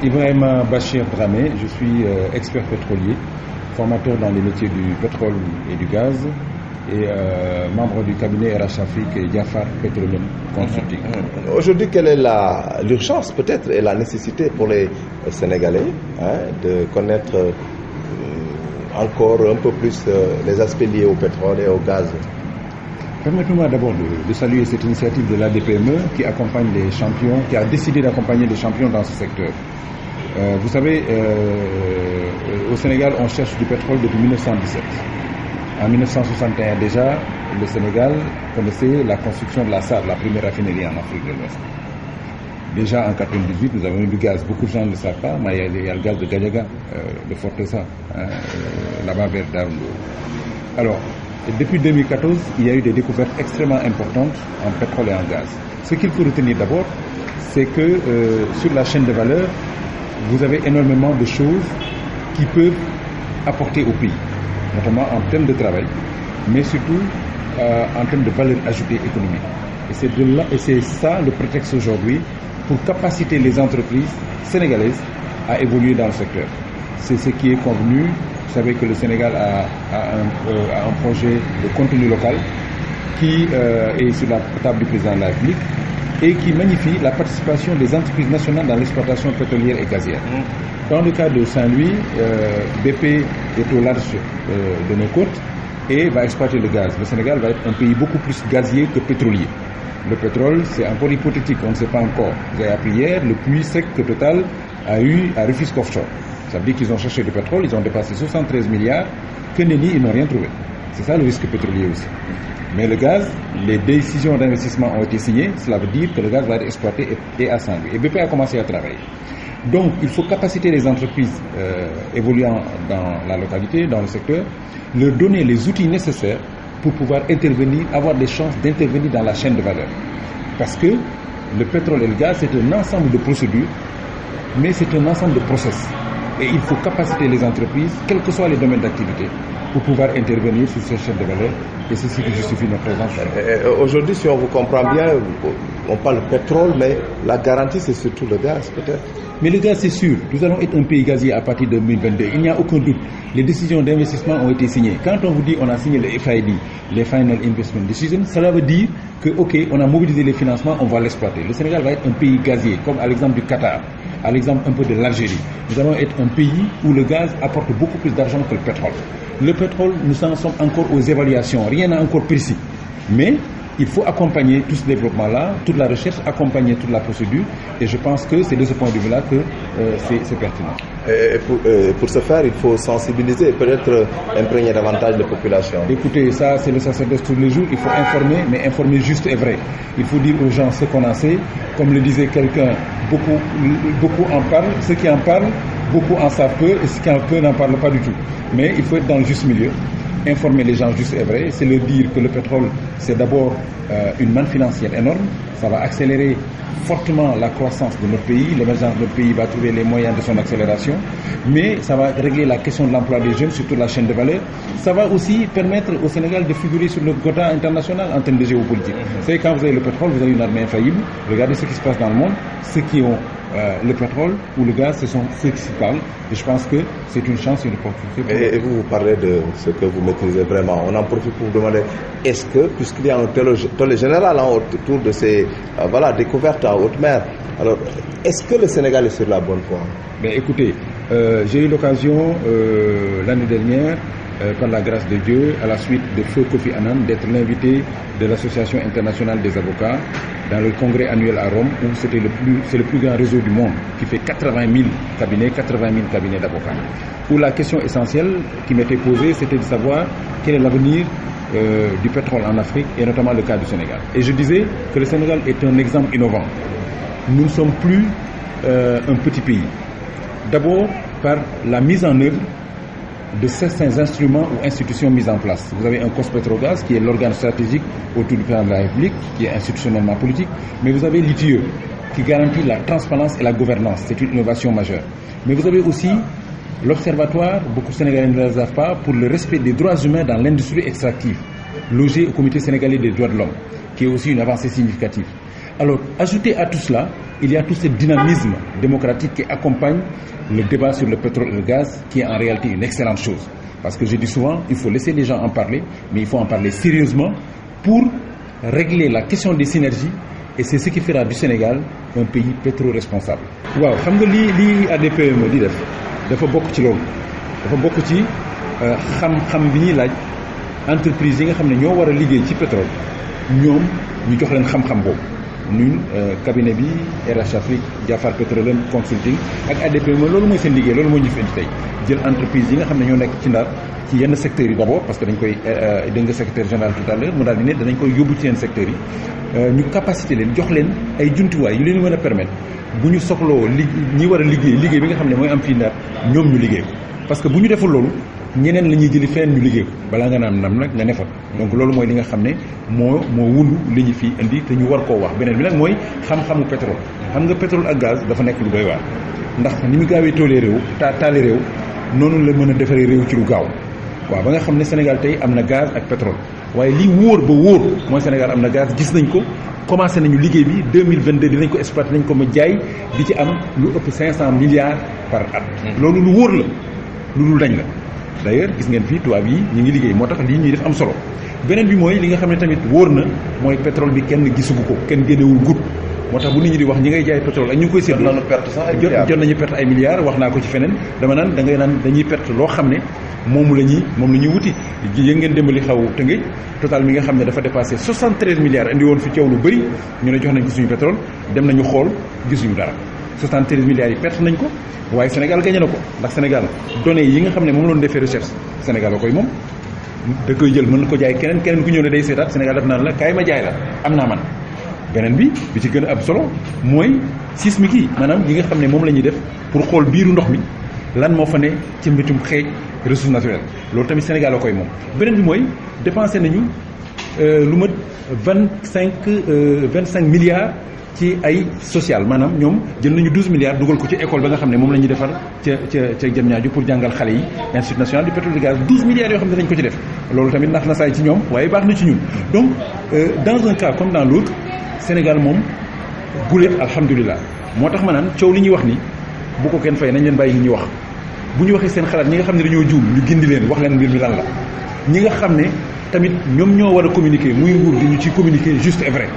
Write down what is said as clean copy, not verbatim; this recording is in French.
Ibrahima Bachir Dramé, je suis expert pétrolier, formateur dans les métiers du pétrole et du gaz et membre du cabinet RH Afrique et Jafar Petroleum Consulting. Aujourd'hui, quelle est l'urgence peut-être et la nécessité pour les Sénégalais de connaître encore un peu plus les aspects liés au pétrole et au gaz? Permettez-moi d'abord de saluer cette initiative de l'ADPME qui accompagne les champions, qui a décidé d'accompagner les champions dans ce secteur. Vous savez, au Sénégal, on cherche du pétrole depuis 1917. En 1961 déjà, le Sénégal connaissait la construction de la SAR, la première raffinerie en Afrique de l'Ouest. Déjà en 1998, nous avons eu du gaz. Beaucoup de gens ne le savent pas, mais il y a le gaz de Gadiaga, de Fortesa, là-bas vers Daoulou. Alors, depuis 2014, il y a eu des découvertes extrêmement importantes en pétrole et en gaz. Ce qu'il faut retenir d'abord, c'est que sur la chaîne de valeur, vous avez énormément de choses qui peuvent apporter au pays, notamment en termes de travail, mais surtout en termes de valeur ajoutée économique. Et c'est ça le prétexte aujourd'hui pour capaciter les entreprises sénégalaises à évoluer dans le secteur. C'est ce qui est convenu. Vous savez que le Sénégal a un projet de contenu local qui est sur la table du président de la République et qui magnifie la participation des entreprises nationales dans l'exploitation pétrolière et gazière. Dans le cas de Saint-Louis, BP est au large de nos côtes et va exploiter le gaz. Le Sénégal va être un pays beaucoup plus gazier que pétrolier. Le pétrole, c'est encore hypothétique, on ne sait pas encore. Vous avez appris hier, le puits sec que Total a eu à Rufisque Offshore. Ça veut dire qu'ils ont cherché du pétrole, ils ont dépassé 73 milliards, que nenni, ils n'ont rien trouvé. C'est ça le risque pétrolier aussi. Mais le gaz, les décisions d'investissement ont été signées, cela veut dire que le gaz va être exploité et à Saint-Louis. Et BP a commencé à travailler. Donc, il faut capaciter les entreprises évoluant dans la localité, dans le secteur, leur donner les outils nécessaires pour pouvoir intervenir, avoir des chances d'intervenir dans la chaîne de valeur. Parce que le pétrole et le gaz, c'est un ensemble de procédures, mais c'est un ensemble de process. Et il faut capaciter les entreprises, quels que soient les domaines d'activité, pour pouvoir intervenir sur ces chaînes de valeur. Et c'est ce qui justifie notre présence. Aujourd'hui, si on vous comprend bien, on parle de pétrole, mais la garantie, c'est surtout le gaz, peut-être. Mais le gaz, c'est sûr. Nous allons être un pays gazier à partir de 2022. Il n'y a aucun doute. Les décisions d'investissement ont été signées. Quand on vous dit on a signé le FID, les Final Investment Decisions, cela veut dire que, OK, on a mobilisé les financements, on va l'exploiter. Le Sénégal va être un pays gazier, comme à l'exemple du Qatar, à l'exemple un peu de l'Algérie. Nous allons être un pays où le gaz apporte beaucoup plus d'argent que le pétrole. Le pétrole, nous en sommes encore aux évaluations. Rien n'est encore précis. Mais il faut accompagner tout ce développement-là, toute la recherche, accompagner toute la procédure. Et je pense que c'est de ce point de vue-là que c'est pertinent. Et pour ce faire, il faut sensibiliser, peut-être imprégner davantage de population. Écoutez, ça c'est le sacerdoce tous les jours. Il faut informer, mais informer juste et vrai. Il faut dire aux gens ce qu'on en sait. Comme le disait quelqu'un, beaucoup en parlent. Ceux qui en parlent, beaucoup en savent peu. Et ceux qui en peu n'en parlent pas du tout. Mais il faut être dans le juste milieu. Informer les gens juste et vrai, c'est leur dire que le pétrole, c'est d'abord une manne financière énorme. Ça va accélérer fortement la croissance de notre pays. L'émergence de notre pays va trouver les moyens de son accélération. Mais ça va régler la question de l'emploi des jeunes, surtout la chaîne de valeur. Ça va aussi permettre au Sénégal de figurer sur le quota international en termes de géopolitique. Vous savez, quand vous avez le pétrole, vous avez une armée infaillible. Regardez ce qui se passe dans le monde. Ceux qui ont le pétrole ou le gaz, ce sont ceux qui s'y parlent. Et je pense que c'est une chance et une opportunité. Et vous parlez de ce que vous maîtrisez vraiment. On en profite pour vous demander, est-ce que, puisqu'il y a un tollé général autour de ces découvertes en haute mer, alors est-ce que le Sénégal est sur la bonne voie? Écoutez, j'ai eu l'occasion l'année dernière, par la grâce de Dieu, à la suite de Feu Kofi Annan, d'être l'invité de l'Association internationale des avocats dans le congrès annuel à Rome, où c'est le plus grand réseau du monde, qui fait 80 000 cabinets d'avocats. Où la question essentielle qui m'était posée, c'était de savoir quel est l'avenir du pétrole en Afrique, et notamment le cas du Sénégal. Et je disais que le Sénégal est un exemple innovant. Nous ne sommes plus un petit pays. D'abord, par la mise en œuvre de certains instruments ou institutions mises en place. Vous avez un COS-Pétrogaz qui est l'organe stratégique autour du président de la République, qui est institutionnellement politique, mais vous avez l'ITIE qui garantit la transparence et la gouvernance. C'est une innovation majeure. Mais vous avez aussi l'Observatoire, beaucoup de Sénégalais ne le savent pas, pour le respect des droits humains dans l'industrie extractive, logé au Comité sénégalais des droits de l'homme, qui est aussi une avancée significative. Alors, ajoutez à tout cela il y a tout ce dynamisme démocratique qui accompagne le débat sur le pétrole et le gaz, qui est en réalité une excellente chose. Parce que je dis souvent, il faut laisser les gens en parler, mais il faut en parler sérieusement pour régler la question des synergies, et c'est ce qui fera du Sénégal un pays pétro-responsable. waaw xam nga lii ADPME di def dafa bokk ci loolu dafa bokk ci xam-xam bi ñuy laaj entreprise yi nga xam ne ñoo war a liggéey ci pétrole ñoom ñu jox leen xam-xam boobu. ñun cabinet bi RH Afrique Jafar Petroleum Consulting ak ADPME loolu mooy seen liggéey loolu moo ñu fi indi tey jël entreprise yi nga xam ne ñoo nekk ci Ndar ci yenn secteurs yi d'abord parce que dañ koy dégg nga secrétaire général tout à l'heure mu daal di ne danañ koy yóbbu ci yenn secteurs yi ñu capacité leen jox leen ay jumtuwaay yu leen mën a permettre bu ñu soxloo ñi war a liggéey bi nga xam ne mooy am fii Ndar ñoom ñu liggéey ko parce que bu ñu deful loolu ñeneen la ñuy jëli feneen ñu liggéey ko balaa nga naan nam nag nga ne fa donc loolu mooy li nga xam ne moo wundu li ñu fii indi te ñu war koo wax beneen bi nag mooy xam-xamu pétrole xam nga pétrole ak gaz dafa nekk lu doy waar ndax ni mu gaawee toolee réew taali réew noonu la mën a defaree réew ci lu gaaw waaw ba nga xam ne Sénégal tey am na gaz ak pétrole waaye li wóor ba wóor mooy Sénégal am na gaz gis nañ ko commencé nañu liggéey bi 2022 dinañ ko exploité nañ ko ma jaay di ci am lu ëpp 500 milliards par at loolu lu wóor la lu dul dañ la d'ailleurs gis ngeen fii tubaab yi ñu ngi liggéey moo tax lii ñuy def am solo beneen bi mooy li nga xam ne tamit wóor na mooy pétrole bi kenn gisugu ko kenn génnewul gut moo tax bu nit ñi di wax ñi ngay jaay pétrole ak ñu ngi koy séddoo jot nañu perte ay milliards wax naa ko ci feneen dama naan da ngay naan dañuy perte loo xam ne moom la ñuy wuti yéen ngeen démbali xaw Tëngéej total mi nga xam ne dafa dépassé 73 milliards indi woon fi coow lu bëri ñu ne jox nañ ko suñu pétrole dem nañu xool gisuñu dara 73 milliards yi perte nañ ko waaye Sénégal gagné na ko ndax Sénégal données yi nga xam ne moom la doon defee recherche Sénégal la koy moom da koy jël mën na ko jaay keneen ku ñëw ne day seetaat Sénégal def naan la kaay ma jaay la am naa man beneen bi ci gën a ab solo mooy sismique yi maanaam yi nga xam ne moom la ñuy def pour xool biiru ndox mi lan moo fa ne ci mbitum xeej ressource naturelle loolu tamit Sénégal la koy moom beneen bi mooy dépensé nañu lu mat 25 milliards ci ay social maanaam ñoom jël nañu 12 milliards dugal ko ci école ba nga xam ne moom la ñuy defar ca Diamniadio pour jàngal xale yi Institut national du pétrole et du gaz 12 milliards yoo xam ne dañ ko ci def loolu tamit nax na saay ci ñoom waaye baax na ci ñun donc dans un cas comme dans l'autre Sénégal moom guléet alhamdulilah moo tax ma naan coow li ñuy wax ni bu ko kenn fay nañ leen bàyyi ñi ñuy wax bu ñu waxee seen xalaat ñi nga xam ne dañoo juum ñu gindi leen wax leen mbir mi lan la ñi nga xam ne tamit ñoom ñoo war a communiquer muy nguur gi ñu ci communiquer juste et vrai